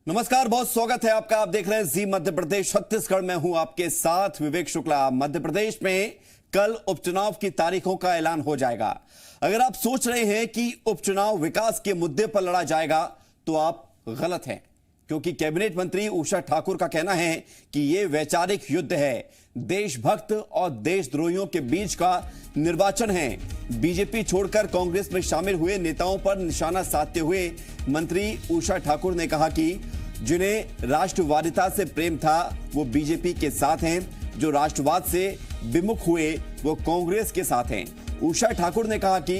नमस्कार, बहुत स्वागत है आपका। आप देख रहे हैं जी मध्य प्रदेश छत्तीसगढ़ में हूं आपके साथ विवेक शुक्ला। मध्य प्रदेश में कल उपचुनाव की तारीखों का ऐलान हो जाएगा। अगर आप सोच रहे हैं कि उपचुनाव विकास के मुद्दे पर लड़ा जाएगा तो आप गलत हैं, क्योंकि कैबिनेट मंत्री उषा ठाकुर का कहना है कि यह वैचारिक युद्ध है, देशभक्त और देशद्रोहियों के बीच का निर्वाचन है। बीजेपी छोड़कर कांग्रेस में शामिल हुए नेताओं पर निशाना साधते हुए मंत्री उषा ठाकुर ने कहा कि जिन्हें राष्ट्रवादिता से प्रेम था वो बीजेपी के साथ हैं, जो राष्ट्रवाद से विमुख हुए वो कांग्रेस के साथ हैं। उषा ठाकुर ने कहा कि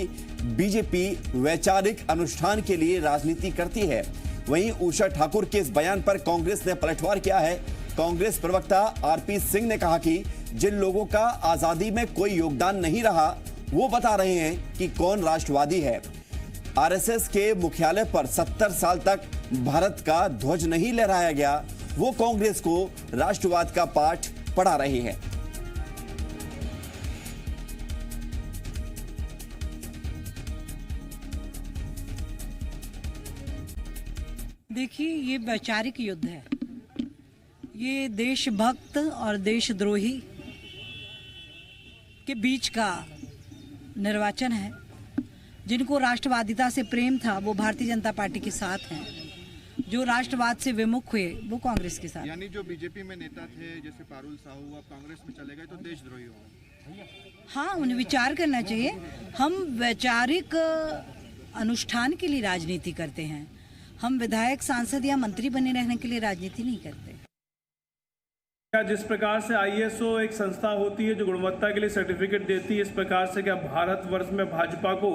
बीजेपी वैचारिक अनुष्ठान के लिए राजनीति करती है। वहीं उषा ठाकुर के इस बयान पर कांग्रेस ने पलटवार किया है। कांग्रेस प्रवक्ता आरपी सिंह ने कहा कि जिन लोगों का आजादी में कोई योगदान नहीं रहा वो बता रहे हैं कि कौन राष्ट्रवादी है। आरएसएस के मुख्यालय पर 70 साल तक भारत का ध्वज नहीं लहराया गया, वो कांग्रेस को राष्ट्रवाद का पाठ पढ़ा रही है। देखिए, ये वैचारिक युद्ध है। ये देशभक्त और देशद्रोही के बीच का निर्वाचन है। जिनको राष्ट्रवादिता से प्रेम था वो भारतीय जनता पार्टी के साथ हैं, जो राष्ट्रवाद से विमुख हुए वो कांग्रेस के साथ। यानी जो बीजेपी में नेता थे जैसे पारुल साहू अब कांग्रेस में चले गए तो देशद्रोही होगा। हाँ, उन्हें विचार करना चाहिए। हम वैचारिक अनुष्ठान के लिए राजनीति करते हैं। हम विधायक, सांसद या मंत्री बने रहने के लिए राजनीति नहीं करते। जिस प्रकार से आईएसओ एक संस्था होती है जो गुणवत्ता के लिए सर्टिफिकेट देती है, इस प्रकार से क्या भारतवर्ष में भाजपा को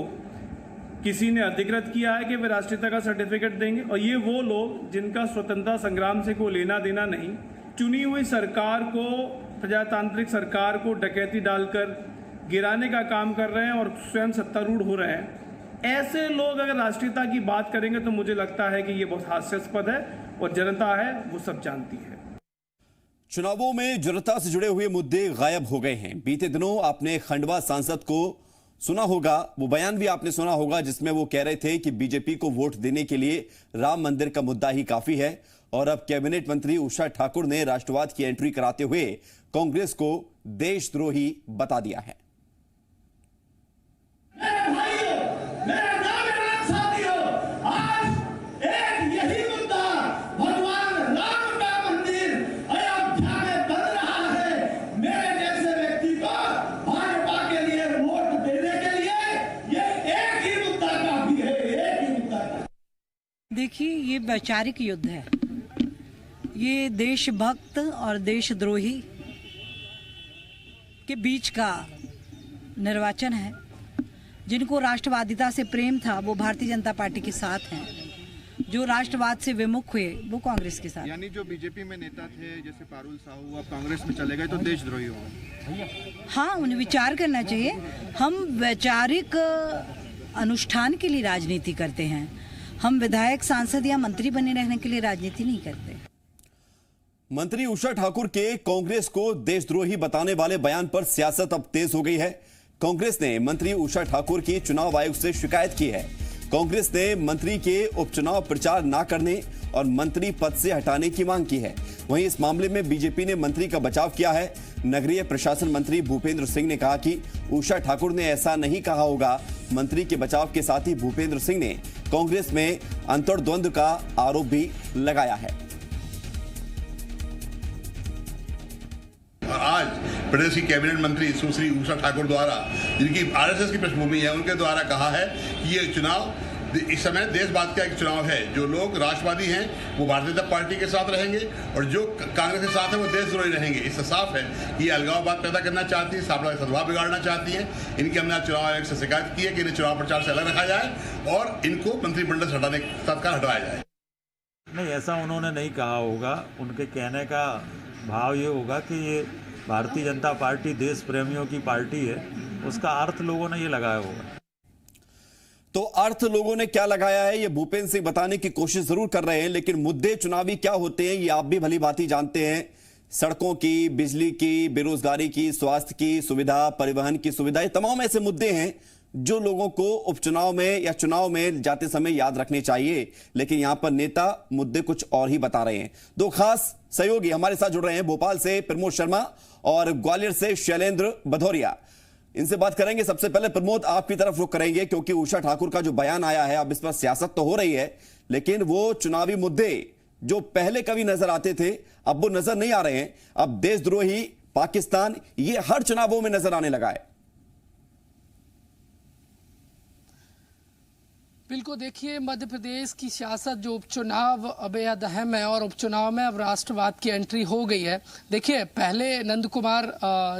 किसी ने अधिकृत किया है कि वे राष्ट्रीयता का सर्टिफिकेट देंगे? और ये वो लोग जिनका स्वतंत्रता संग्राम से कोई लेना देना नहीं, चुनी हुई सरकार को, प्रजातांत्रिक सरकार को डकैती डालकर गिराने का काम कर रहे हैं और स्वयं सत्तारूढ़ हो रहे हैं। ऐसे लोग अगर राष्ट्रीयता की बात करेंगे तो मुझे लगता है कि ये बहुत हास्यास्पद है और जनता है वो सब जानती है। चुनावों में जनता से जुड़े हुए मुद्दे गायब हो गए हैं। बीते दिनों आपने खंडवा सांसद को सुना होगा, वो बयान भी आपने सुना होगा जिसमें वो कह रहे थे कि बीजेपी को वोट देने के लिए राम मंदिर का मुद्दा ही काफी है। और अब कैबिनेट मंत्री उषा ठाकुर ने राष्ट्रवाद की एंट्री कराते हुए कांग्रेस को देशद्रोही बता दिया है। देखिए, ये वैचारिक युद्ध है। ये देशभक्त और देशद्रोही के बीच का निर्वाचन है। जिनको राष्ट्रवादिता से प्रेम था वो भारतीय जनता पार्टी के साथ हैं, जो राष्ट्रवाद से विमुख हुए वो कांग्रेस के साथ। यानी जो बीजेपी में नेता थे जैसे पारुल साहू अब कांग्रेस में चले गए तो देशद्रोही होगा। हाँ, उन्हें विचार करना चाहिए। हम वैचारिक अनुष्ठान के लिए राजनीति करते हैं। हम विधायक, सांसद या मंत्री बने रहने के लिए राजनीति नहीं करते। मंत्री उषा ठाकुर के कांग्रेस को देशद्रोही बताने वाले बयान पर सियासत अब तेज हो गई है। कांग्रेस ने मंत्री उषा ठाकुर की चुनाव आयोग से शिकायत की है। कांग्रेस ने मंत्री के उपचुनाव प्रचार न करने और मंत्री पद से हटाने की मांग की है। वहीं इस मामले में बीजेपी ने मंत्री का बचाव किया है। नगरीय प्रशासन मंत्री भूपेंद्र सिंह ने कहा कि उषा ठाकुर ने ऐसा नहीं कहा होगा। मंत्री के बचाव के साथ ही भूपेंद्र सिंह ने कांग्रेस में अंतर्द्वंद का आरोप भी लगाया है। आज प्रदेश की कैबिनेट मंत्री सुश्री उषा ठाकुर द्वारा, जिनकी आरएसएस की पृष्ठभूमि है, उनके द्वारा कहा है कि ये चुनाव इस समय देशवाद का एक चुनाव है। जो लोग राष्ट्रवादी हैं वो भारतीय जनता पार्टी के साथ रहेंगे और जो कांग्रेस के साथ है वो देशद्रोही रहेंगे। इससे साफ है कि ये अलगाववाद पैदा करना चाहती है, साम्प्रदायिक सद्भाव बिगाड़ना चाहती है। इनकी हमने आज चुनाव आयोग से शिकायत की है कि इन्हें चुनाव प्रचार से अलग रखा जाए और इनको मंत्रिमंडल से हटाने तत्काल हटाया जाए। नहीं, ऐसा उन्होंने नहीं कहा होगा। उनके कहने का भाव ये होगा कि ये भारतीय जनता पार्टी देश प्रेमियों की पार्टी है, उसका अर्थ लोगों ने ये लगाया होगा। तो अर्थ लोगों ने क्या लगाया है ये भूपेंद्र सिंह बताने की कोशिश जरूर कर रहे हैं, लेकिन मुद्दे चुनावी क्या होते हैं ये आप भी भली भांति जानते हैं। सड़कों की, बिजली की, बेरोजगारी की, स्वास्थ्य की सुविधा, परिवहन की सुविधा, ये तमाम ऐसे मुद्दे हैं जो लोगों को उपचुनाव में या चुनाव में जाते समय याद रखने चाहिए, लेकिन यहां पर नेता मुद्दे कुछ और ही बता रहे हैं। दो खास सहयोगी हमारे साथ जुड़ रहे हैं, भोपाल से प्रमोद शर्मा और ग्वालियर से शैलेंद्र भदौरिया। इनसे बात करेंगे। सबसे पहले प्रमोद, आपकी तरफ रुख करेंगे, क्योंकि उषा ठाकुर का जो बयान आया है, अब इस पर सियासत तो हो रही है, लेकिन वो चुनावी मुद्दे जो पहले कभी नजर आते थे अब वो नजर नहीं आ रहे हैं। अब देशद्रोही, पाकिस्तान, ये हर चुनावों में नजर आने लगा है। बिल्कुल, देखिए मध्य प्रदेश की सियासत जो उपचुनाव बेहद अहम है और उपचुनाव में अब राष्ट्रवाद की एंट्री हो गई है। देखिए पहले नंद कुमार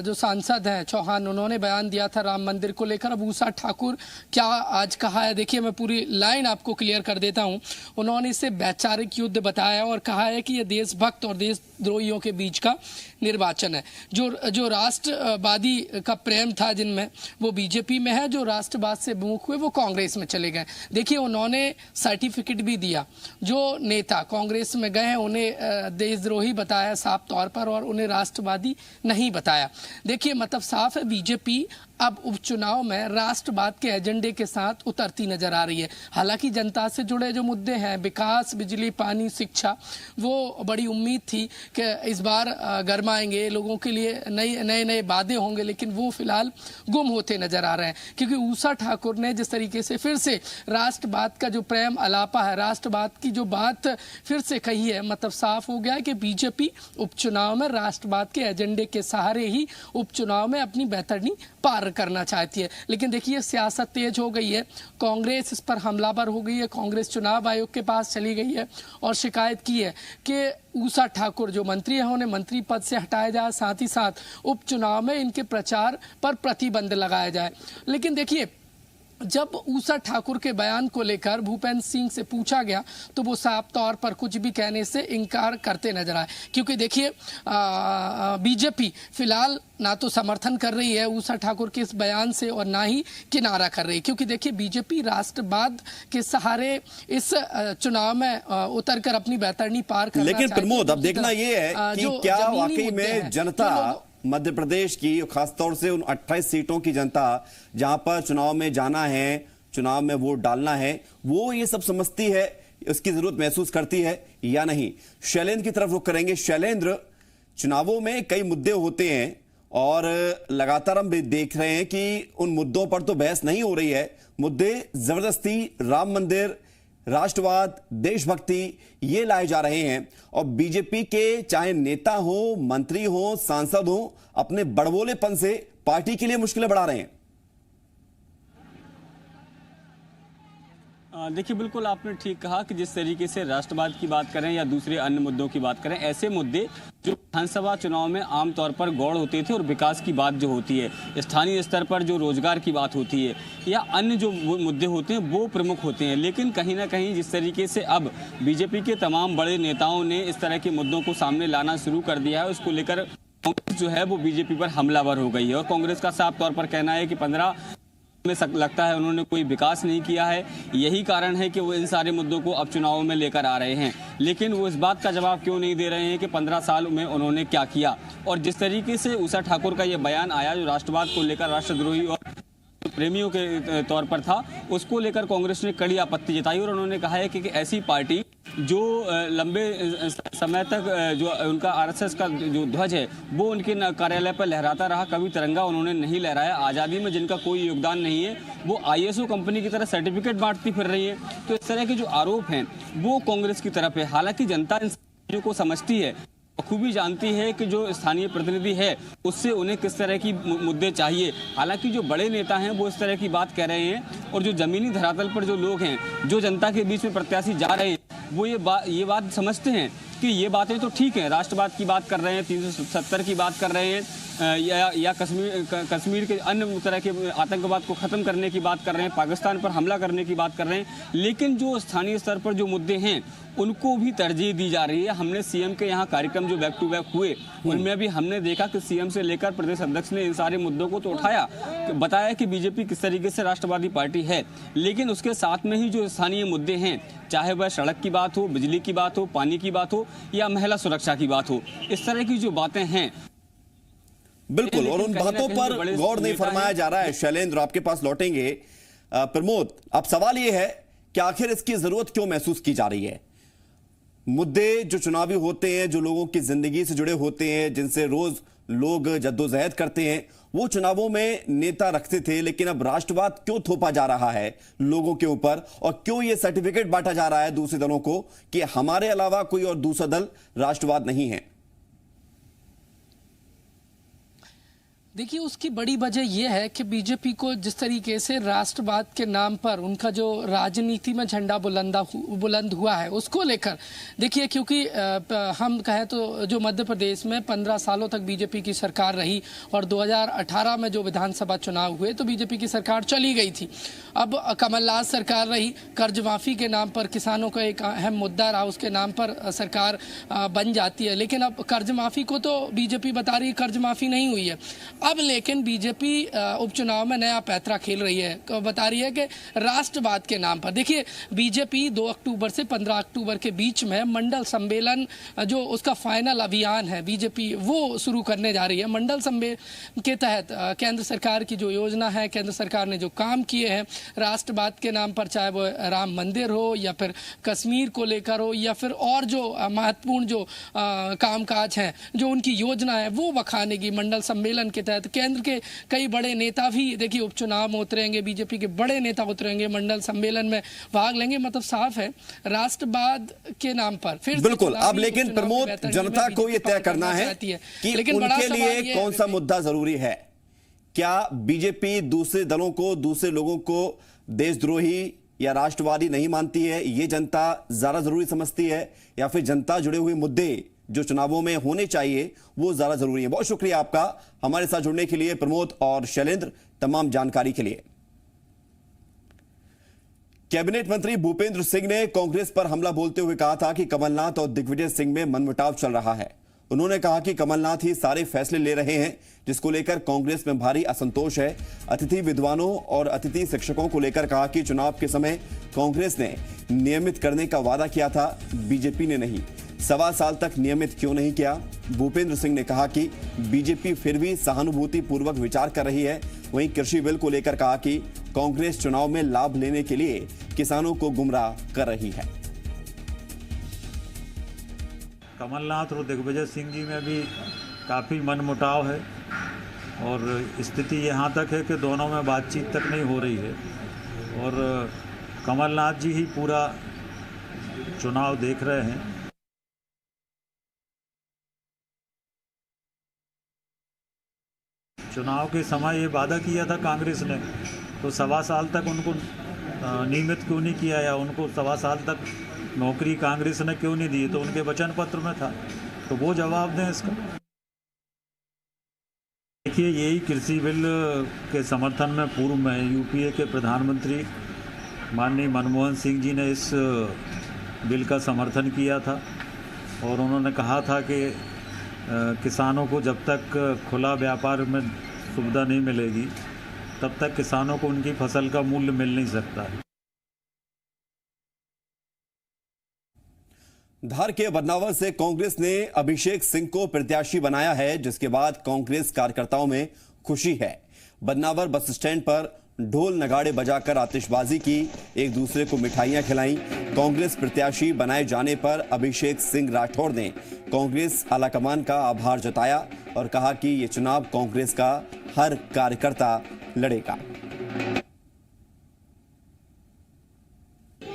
जो सांसद हैं चौहान, उन्होंने बयान दिया था राम मंदिर को लेकर। अब उषा ठाकुर क्या आज कहा है, देखिए मैं पूरी लाइन आपको क्लियर कर देता हूं। उन्होंने इसे वैचारिक युद्ध बताया और कहा है कि यह देशभक्त और देशद्रोहियों के बीच का निर्वाचन है। जो राष्ट्रवादी का प्रेम था जिनमें, वो बीजेपी में है। जो राष्ट्रवाद से विमुख हुए वो कांग्रेस में चले गए। देखिए उन्होंने सर्टिफिकेट भी दिया। जो नेता कांग्रेस में गए हैं उन्हें देशद्रोही बताया साफ तौर पर और उन्हें राष्ट्रवादी नहीं बताया। देखिए मतलब साफ है, बीजेपी अब उपचुनाव में राष्ट्रवाद के एजेंडे के साथ उतरती नजर आ रही है। हालांकि जनता से जुड़े जो मुद्दे हैं, विकास, बिजली, पानी, शिक्षा, वो बड़ी उम्मीद थी कि इस बार गरमाएंगे, लोगों के लिए नए वादे होंगे, लेकिन वो फिलहाल गुम होते नजर आ रहे हैं। क्योंकि उषा ठाकुर ने जिस तरीके से फिर से राष्ट्रवाद का जो प्रेम अलापा है, राष्ट्रवाद की जो बात फिर से कही है, मतलब साफ हो गया है कि बीजेपी उपचुनाव में राष्ट्रवाद के एजेंडे के सहारे ही उपचुनाव में अपनी बेहतरीनी पार करना चाहती है। लेकिन देखिए सियासत तेज हो गई है, कांग्रेस इस पर हमलावर हो गई है। कांग्रेस चुनाव आयोग के पास चली गई है और शिकायत की है कि उषा ठाकुर जो मंत्री हैं उन्हें मंत्री पद से हटाया जाए, साथ ही साथ उपचुनाव में इनके प्रचार पर प्रतिबंध लगाया जाए। लेकिन देखिए जब उषा ठाकुर के बयान को लेकर भूपेंद्र सिंह से पूछा गया तो वो साफ तौर पर कुछ भी कहने से इनकार करते नजर आए। क्योंकि देखिए बीजेपी फिलहाल ना तो समर्थन कर रही है उषा ठाकुर के इस बयान से और ना ही किनारा कर रही है। क्योंकि देखिए बीजेपी राष्ट्रवाद के सहारे इस चुनाव में उतरकर अपनी बेहतरीनी पार करना चाहती है। लेकिन प्रमोद, अब देखना ये है कि क्या वाकई में जनता मध्य प्रदेश की, खासतौर से उन 28 सीटों की जनता जहां पर चुनाव में जाना है, चुनाव में वोट डालना है, वो ये सब समझती है, उसकी जरूरत महसूस करती है या नहीं? शैलेंद्र की तरफ रुख करेंगे। शैलेंद्र, चुनावों में कई मुद्दे होते हैं और लगातार हम देख रहे हैं कि उन मुद्दों पर तो बहस नहीं हो रही है। मुद्दे जबरदस्ती राम मंदिर, राष्ट्रवाद, देशभक्ति, ये लाए जा रहे हैं और बीजेपी के चाहे नेता हो, मंत्री हो, सांसद हो, अपने बड़बोलेपन से पार्टी के लिए मुश्किलें बढ़ा रहे हैं। देखिए बिल्कुल आपने ठीक कहा कि जिस तरीके से राष्ट्रवाद की बात करें या दूसरे अन्य मुद्दों की बात करें, ऐसे मुद्दे जो विधानसभा चुनाव में आमतौर पर गौड़ होते थे और विकास की बात जो होती है, स्थानीय स्तर पर जो रोजगार की बात होती है या अन्य जो मुद्दे होते हैं वो प्रमुख होते हैं। लेकिन कहीं ना कहीं जिस तरीके से अब बीजेपी के तमाम बड़े नेताओं ने इस तरह के मुद्दों को सामने लाना शुरू कर दिया है, उसको लेकर कांग्रेस जो है वो बीजेपी पर हमलावर हो गई है। और कांग्रेस का साफ तौर पर कहना है कि 15 में लगता है उन्होंने कोई विकास नहीं किया है, यही कारण है कि वो इन सारे मुद्दों को अब चुनावों में लेकर आ रहे हैं। लेकिन वो इस बात का जवाब क्यों नहीं दे रहे हैं कि 15 साल में उन्होंने क्या किया। और जिस तरीके से उषा ठाकुर का ये बयान आया जो राष्ट्रवाद को लेकर, राष्ट्रद्रोही और प्रेमियों के तौर पर था, उसको लेकर कांग्रेस ने कड़ी आपत्ति जताई और उन्होंने कहा है कि ऐसी पार्टी जो लंबे समय तक जो उनका आरएसएस का जो ध्वज है वो उनके कार्यालय पर लहराता रहा, कभी तिरंगा उन्होंने नहीं लहराया। आज़ादी में जिनका कोई योगदान नहीं है वो आईएसओ कंपनी की तरह सर्टिफिकेट बांटती फिर रही है। तो इस तरह के जो आरोप हैं वो कांग्रेस की तरफ है। हालांकि जनता इन चीज़ों को समझती है, खूबी जानती है कि जो स्थानीय प्रतिनिधि है उससे उन्हें किस तरह की मुद्दे चाहिए। हालांकि जो बड़े नेता हैं वो इस तरह की बात कह रहे हैं और जो जमीनी धरातल पर जो लोग हैं, जो जनता के बीच में प्रत्याशी जा रहे हैं, वो ये बात समझते हैं कि ये बातें तो ठीक हैं, राष्ट्रवाद की बात कर रहे हैं, 370 की बात कर रहे हैं या कश्मीर के अन्य तरह के आतंकवाद को ख़त्म करने की बात कर रहे हैं, पाकिस्तान पर हमला करने की बात कर रहे हैं। लेकिन जो स्थानीय स्तर पर जो मुद्दे हैं उनको भी तरजीह दी जा रही है। हमने सीएम के यहाँ कार्यक्रम जो बैक टू बैक हुए उनमें भी हमने देखा कि सीएम से लेकर प्रदेश अध्यक्ष ने इन सारे मुद्दों को तो उठाया, बताया कि बीजेपी किस तरीके से राष्ट्रवादी पार्टी है। लेकिन उसके साथ में ही जो स्थानीय मुद्दे हैं, चाहे वह सड़क की बात हो, बिजली की बात हो, पानी की बात हो या महिला सुरक्षा की बात हो, इस तरह की जो बातें हैं। बिल्कुल, और उन लेकिन कहीं ना बातों कहीं पर जो बड़े गौर नहीं नेता फरमाया हैं, जा रहा है। शैलेंद्र, आपके पास लौटेंगे। प्रमोद, अब सवाल यह है कि आखिर इसकी जरूरत क्यों महसूस की जा रही है? मुद्दे जो चुनावी होते हैं, जो लोगों की जिंदगी से जुड़े होते हैं, जिनसे रोज लोग जद्दोजहद करते हैं, वो चुनावों में नेता रखते थे, लेकिन अब राष्ट्रवाद क्यों थोपा जा रहा है लोगों के ऊपर, और क्यों ये सर्टिफिकेट बांटा जा रहा है दूसरे दलों को कि हमारे अलावा कोई और दूसरा दल राष्ट्रवाद नहीं है? देखिए, उसकी बड़ी वजह यह है कि बीजेपी को जिस तरीके से राष्ट्रवाद के नाम पर उनका जो राजनीति में झंडा बुलंद हुआ है, उसको लेकर देखिए, क्योंकि हम कहें तो जो मध्य प्रदेश में 15 सालों तक बीजेपी की सरकार रही और 2018 में जो विधानसभा चुनाव हुए तो बीजेपी की सरकार चली गई थी। अब कमलनाथ सरकार रही, कर्ज माफी के नाम पर किसानों का एक अहम मुद्दा रहा, उसके नाम पर सरकार बन जाती है। लेकिन अब कर्ज माफी को तो बीजेपी बता रही है कर्ज माफी नहीं हुई है। अब लेकिन बीजेपी उपचुनाव में नया पैंतरा खेल रही है, बता रही है कि राष्ट्रवाद के नाम पर। देखिए, बीजेपी 2 अक्टूबर से 15 अक्टूबर के बीच में मंडल सम्मेलन, जो उसका फाइनल अभियान है बीजेपी, वो शुरू करने जा रही है। मंडल सम्मेलन के तहत केंद्र सरकार की जो योजना है, केंद्र सरकार ने जो काम किए हैं राष्ट्रवाद के नाम पर, चाहे वो राम मंदिर हो या फिर कश्मीर को लेकर हो या फिर और जो महत्वपूर्ण जो कामकाज हैं, जो उनकी योजना है, वो बखानेगी मंडल सम्मेलन के तहत। केंद्र के कई बड़े नेता भी देखिए उपचुनाव में उतरेंगे, बीजेपी के बड़े नेता उतरेंगे, मंडल सम्मेलन में भाग लेंगे। मतलब साफ है, राष्ट्रवाद के नाम पर फिर बिल्कुल। अब लेकिन प्रमोद, जनता को यह तय करना है कि उनके लिए कौन सा मुद्दा जरूरी है। क्या बीजेपी दूसरे दलों को, दूसरे लोगों को देशद्रोही या राष्ट्रवादी नहीं मानती है, ये जनता ज्यादा जरूरी समझती है, या फिर जनता जुड़े हुए मुद्दे जो चुनावों में होने चाहिए वो ज्यादा जरूरी है? बहुत शुक्रिया आपका हमारे साथ जुड़ने के लिए प्रमोद और शैलेंद्र, तमाम जानकारी के लिए। कैबिनेट मंत्री भूपेंद्र सिंह ने कांग्रेस पर हमला बोलते हुए कहा था कि कमलनाथ और दिग्विजय सिंह में मनमुटाव चल रहा है। उन्होंने कहा कि कमलनाथ ही सारे फैसले ले रहे हैं, जिसको लेकर कांग्रेस में भारी असंतोष है। अतिथि विद्वानों और अतिथि शिक्षकों को लेकर कहा कि चुनाव के समय कांग्रेस ने नियमित करने का वादा किया था, बीजेपी ने नहीं। 1.25 साल तक नियमित क्यों नहीं किया? भूपेंद्र सिंह ने कहा कि बीजेपी फिर भी सहानुभूति पूर्वक विचार कर रही है। वहीं कृषि बिल को लेकर कहा कि कांग्रेस चुनाव में लाभ लेने के लिए किसानों को गुमराह कर रही है। कमलनाथ और दिग्विजय सिंह जी में भी काफ़ी मनमुटाव है और स्थिति यहाँ तक है कि दोनों में बातचीत तक नहीं हो रही है और कमलनाथ जी ही पूरा चुनाव देख रहे हैं। चुनाव के समय ये वादा किया था कांग्रेस ने, तो 1.25 साल तक उनको नियमित क्यों नहीं किया, या उनको 1.25 साल तक नौकरी कांग्रेस ने क्यों नहीं दी? तो उनके वचन पत्र में था, तो वो जवाब दें इसका। देखिए, यही कृषि बिल के समर्थन में पूर्व में यूपीए के प्रधानमंत्री माननीय मनमोहन सिंह जी ने इस बिल का समर्थन किया था और उन्होंने कहा था कि किसानों को जब तक खुला व्यापार में सुविधा नहीं मिलेगी तब तक किसानों को उनकी फसल का मूल्य मिल नहीं सकता। धार के बदनावर से कांग्रेस ने अभिषेक सिंह को प्रत्याशी बनाया है, जिसके बाद कांग्रेस कार्यकर्ताओं में खुशी है। बदनावर बस स्टैंड पर ढोल नगाड़े बजाकर आतिशबाजी की, एक दूसरे को मिठाइयां खिलाईं। कांग्रेस प्रत्याशी बनाए जाने पर अभिषेक सिंह राठौर ने कांग्रेस आलाकमान का आभार जताया और कहा कि ये चुनाव कांग्रेस का हर कार्यकर्ता लड़ेगा।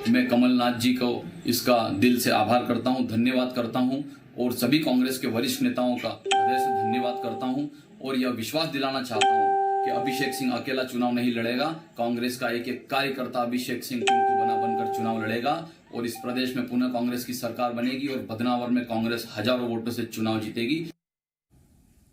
मैं कमलनाथ जी को इसका दिल से आभार करता हूं, धन्यवाद करता हूं और सभी कांग्रेस के वरिष्ठ नेताओं का हृदय से धन्यवाद करता हूं और यह विश्वास दिलाना चाहता हूं कि अभिषेक सिंह अकेला चुनाव नहीं लड़ेगा। कांग्रेस का एक एक कार्यकर्ता अभिषेक सिंह को बनकर चुनाव लड़ेगा और इस प्रदेश में पुनः कांग्रेस की सरकार बनेगी और बदनावर में कांग्रेस हजारों वोटों से चुनाव जीतेगी।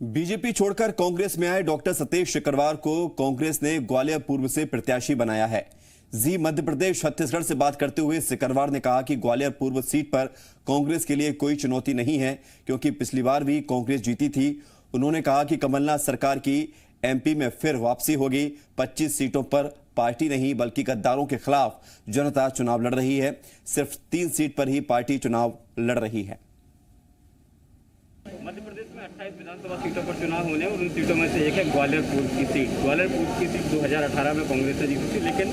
बीजेपी छोड़कर कांग्रेस में आए डॉक्टर सतीश सिकरवार को कांग्रेस ने ग्वालियर पूर्व से प्रत्याशी बनाया है। जी मध्य प्रदेश छत्तीसगढ़ से बात करते हुए सिकरवार ने कहा कि ग्वालियर पूर्व सीट पर कांग्रेस के लिए कोई चुनौती नहीं है, क्योंकि पिछली बार भी कांग्रेस जीती थी। उन्होंने कहा कि कमलनाथ सरकार की एमपी में फिर वापसी होगी। 25 सीटों पर पार्टी नहीं बल्कि गद्दारों के खिलाफ जनता चुनाव लड़ रही है। सिर्फ 3 सीट पर ही पार्टी चुनाव लड़ रही है। मध्य प्रदेश में 28 विधानसभा सीटों पर चुनाव होने और उन सीटों में से एक है ग्वालियर पूर्व की सीट। ग्वालियर पूर्व की सीट 2018 में कांग्रेस से जीती थी, लेकिन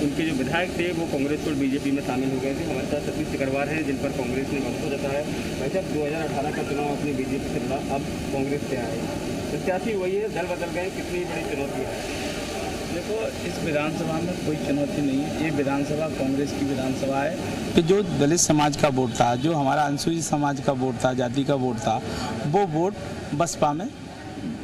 उनके जो विधायक थे वो कांग्रेस और बीजेपी में शामिल हो गए थे। हमारे साथ सतीश सिकरवार हैं जिन पर कांग्रेस ने भरोसा जताया। वैसे 2018 का चुनाव अपनी बीजेपी से लड़ा, अब कांग्रेस से आए, प्रत्याशी वही है, दल बदल गए, कितनी बड़ी चुनौती है? देखो, इस विधानसभा में कोई चुनौती नहीं है। ये विधानसभा कांग्रेस की विधानसभा है कि जो दलित समाज का वोट था, जो हमारा अनुसूचित समाज का वोट था, जाति का वोट था, वो वोट बसपा में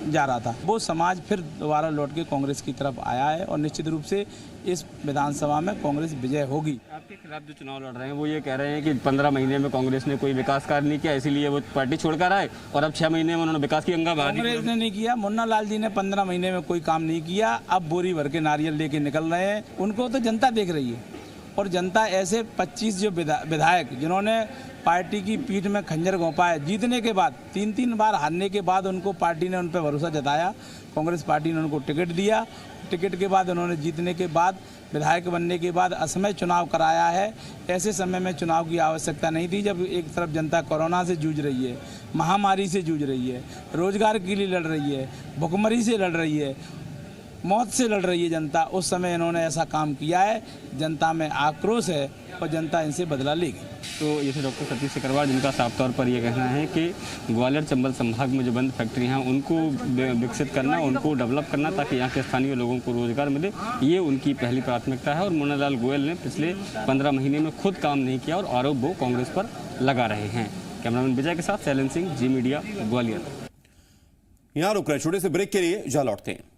जा रहा था। वो समाज फिर दोबारा लौट के कांग्रेस की तरफ आया है और निश्चित रूप से इस विधानसभा में कांग्रेस विजय होगी। आपके खिलाफ जो चुनाव लड़ रहे हैं वो ये कह रहे हैं कि 15 महीने में कांग्रेस ने कोई विकास कार्य नहीं किया, इसीलिए वो पार्टी छोड़कर आए और अब 6 महीने में उन्होंने विकास की गंगा बहा दी। कांग्रेस ने नहीं किया, मुन्ना लाल जी ने 15 महीने में कोई काम नहीं किया, अब बोरी भर के नारियल लेके निकल रहे हैं। उनको तो जनता देख रही है और जनता ऐसे 25 जो विधायक जिन्होंने पार्टी की पीठ में खंजर घोंपा है, जीतने के बाद 3 बार हारने के बाद उनको पार्टी ने उन पर भरोसा जताया, कांग्रेस पार्टी ने उनको टिकट दिया। टिकट के बाद उन्होंने जीतने के बाद, विधायक बनने के बाद असमय चुनाव कराया है। ऐसे समय में चुनाव की आवश्यकता नहीं थी, जब एक तरफ जनता कोरोना से जूझ रही है, महामारी से जूझ रही है, रोजगार के लिए लड़ रही है, भुखमरी से लड़ रही है, मौत से लड़ रही है जनता। उस समय इन्होंने ऐसा काम किया है, जनता में आक्रोश है और जनता इनसे बदला लेगी। तो ये थे डॉक्टर सतीश सिकरवार, जिनका साफ तौर पर यह कहना है कि ग्वालियर चंबल संभाग में जो बंद फैक्ट्री हैं उनको विकसित करना, उनको डेवलप करना ताकि यहाँ के स्थानीय लोगों को रोजगार मिले, ये उनकी पहली प्राथमिकता है। और मुन्ना लाल गोयल ने पिछले 15 महीने में खुद काम नहीं किया और आरोप वो कांग्रेस पर लगा रहे हैं। कैमरामैन विजय के साथ शैलेंद्र सिंह, जी मीडिया, ग्वालियर। यहाँ रुक रहे छोटे से ब्रेक के लिए, जा लौटते हैं।